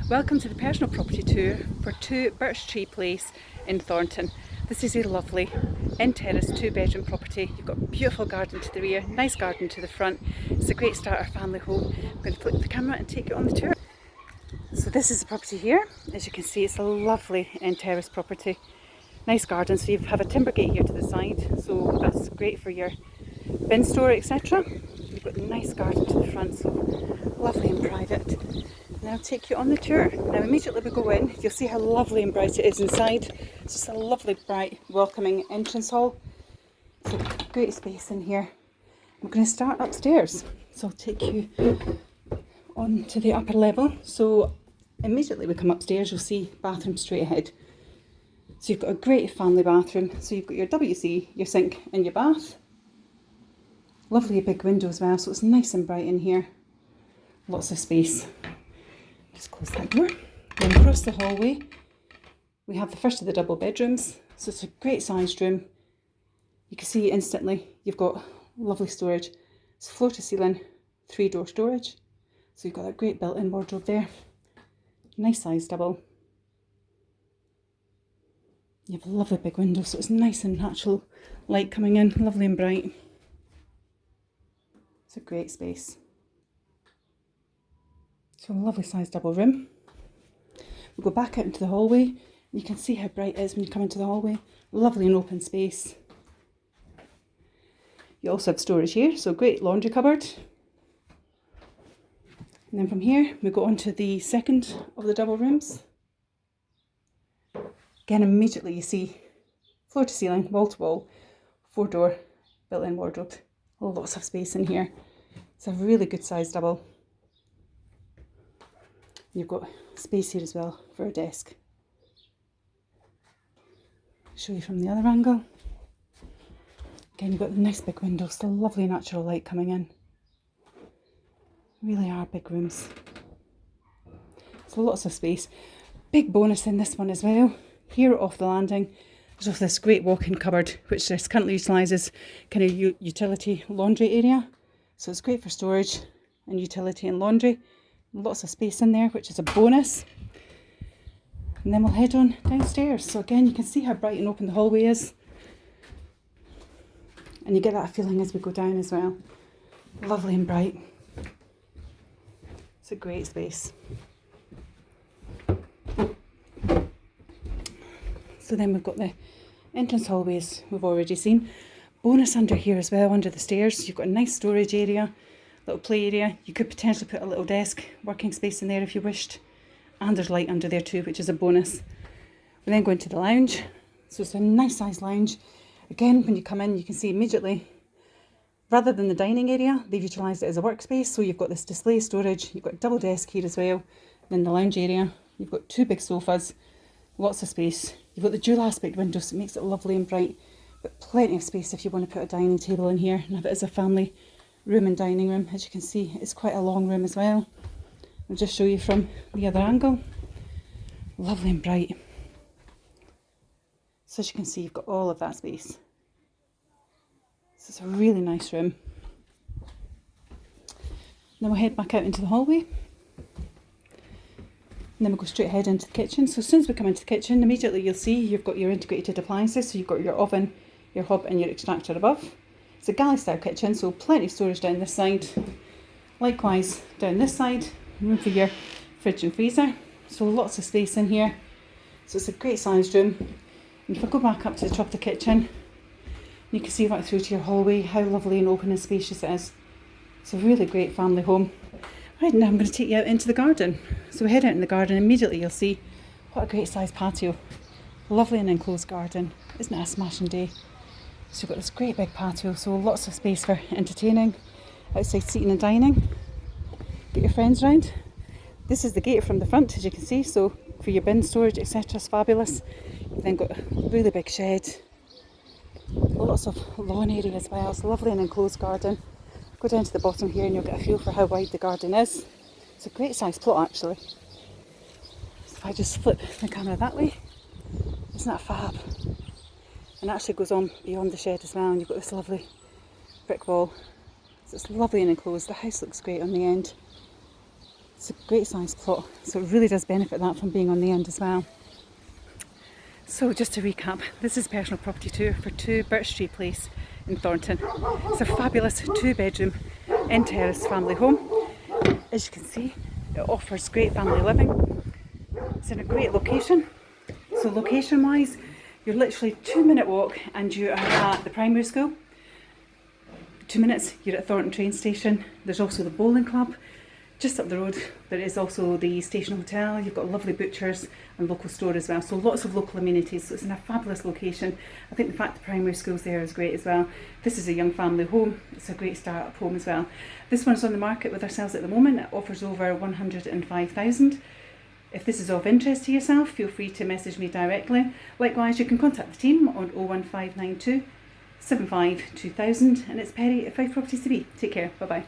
Welcome to the personal property tour for 2 Birchtree Place in Thornton. This is a lovely end-terraced 2-bedroom property. You've got a beautiful garden to the rear, nice garden to the front. It's a great starter family home. I'm going to flip the camera and take you on the tour. So this is the property here. As you can see, it's a lovely end-terraced property. Nice garden, so you have a timber gate here to the side, so that's great for your bin store, etc. You've got a nice garden to the front, so lovely and private. And I'll take you on the tour. Now immediately we go in, you'll see how lovely and bright it is inside. It's just a lovely, bright, welcoming entrance hall. It's a great space in here. We're going to start upstairs, so I'll take you on to the upper level. So immediately we come upstairs, you'll see bathroom straight ahead. So you've got a great family bathroom. So you've got your WC, your sink and your bath. Lovely big window as well, so it's nice and bright in here. Lots of space. Just close that door. Then across the hallway, we have the first of the double bedrooms. So it's a great sized room. You can see instantly you've got lovely storage. It's floor to ceiling, 3-door storage. So you've got that great built-in wardrobe there. Nice size double. You have a lovely big window, so it's nice and natural light coming in, lovely and bright. It's a great space. So a lovely sized double room. We'll go back out into the hallway. You can see how bright it is when you come into the hallway. Lovely and open space. You also have storage here, so great laundry cupboard. And then from here, we go on to the second of the double rooms. Again, immediately you see floor to ceiling, wall to wall, 4-door built-in wardrobe. Lots of space in here. It's a really good size double. You've got space here as well for a desk. Show you from the other angle. Again, you've got the nice big windows, the lovely natural light coming in. Really are big rooms. So lots of space. Big bonus in this one as well. Here off the landing, there's also this great walk-in cupboard, which is currently utilised as kind of utility laundry area. So it's great for storage and utility and laundry. Lots of space in there, which is a bonus. And then we'll head on downstairs. So again, you can see how bright and open the hallway is. And you get that feeling as we go down as well. Lovely and bright. It's a great space. So then we've got the entrance hallways we've already seen. Bonus under here as well, under the stairs. You've got a nice storage area, little play area. You could potentially put a little desk, working space in there if you wished. And there's light under there too, which is a bonus. We then go into the lounge. So it's a nice size lounge. Again, when you come in, you can see immediately, rather than the dining area, they've utilised it as a workspace. So you've got this display storage. You've got a double desk here as well. Then the lounge area, you've got 2 big sofas, lots of space. You've got the dual aspect window, so it makes it lovely and bright, but plenty of space if you want to put a dining table in here and have it as a family room and dining room. As you can see, it's quite a long room as well. I'll just show you from the other angle. Lovely and bright. So as you can see, you've got all of that space. So it's a really nice room. Then we'll head back out into the hallway. And then we'll go straight ahead into the kitchen. So as soon as we come into the kitchen, immediately you'll see you've got your integrated appliances. So you've got your oven, your hob and your extractor above. It's a galley style kitchen, so plenty of storage down this side. Likewise down this side, room for your fridge and freezer. So lots of space in here. So it's a great sized room. And if I go back up to the top of the kitchen, you can see right through to your hallway how lovely and open and spacious it is. It's a really great family home. Right, now I'm going to take you out into the garden. So we head out in the garden, immediately you'll see what a great sized patio. Lovely and enclosed garden. Isn't it a smashing day? So you've got this great big patio, so lots of space for entertaining, outside seating and dining. Get your friends round. This is the gate from the front, as you can see, so for your bin storage, etc. is fabulous. You've then got a really big shed. Lots of lawn area as well. It's a lovely and enclosed garden. Go down to the bottom here and you'll get a feel for how wide the garden is. It's a great size plot actually. So if I just flip the camera that way, isn't that fab? And it actually goes on beyond the shed as well, and you've got this lovely brick wall. So it's lovely and enclosed. The house looks great on the end. It's a great sized plot, so it really does benefit that from being on the end as well. So just to recap, this is personal property tour for 2 Birchtree Place in Thornton. It's a fabulous 2-bedroom end-terraced family home. As you can see, it offers great family living. It's in a great location. So location wise, you're literally 2-minute walk and you are at the primary school. 2 minutes, you're at Thornton train station. There's also the bowling club. Just up the road, there is also the station hotel. You've got lovely butchers and local store as well. So lots of local amenities. So it's in a fabulous location. I think the fact the primary school's there is great as well. This is a young family home. It's a great start-up home as well. This one's on the market with ourselves at the moment. It offers over 105,000. If this is of interest to yourself, feel free to message me directly. Likewise, you can contact the team on 01592 75 2000, and it's Perry at 5 Properties to Be. Take care. Bye bye.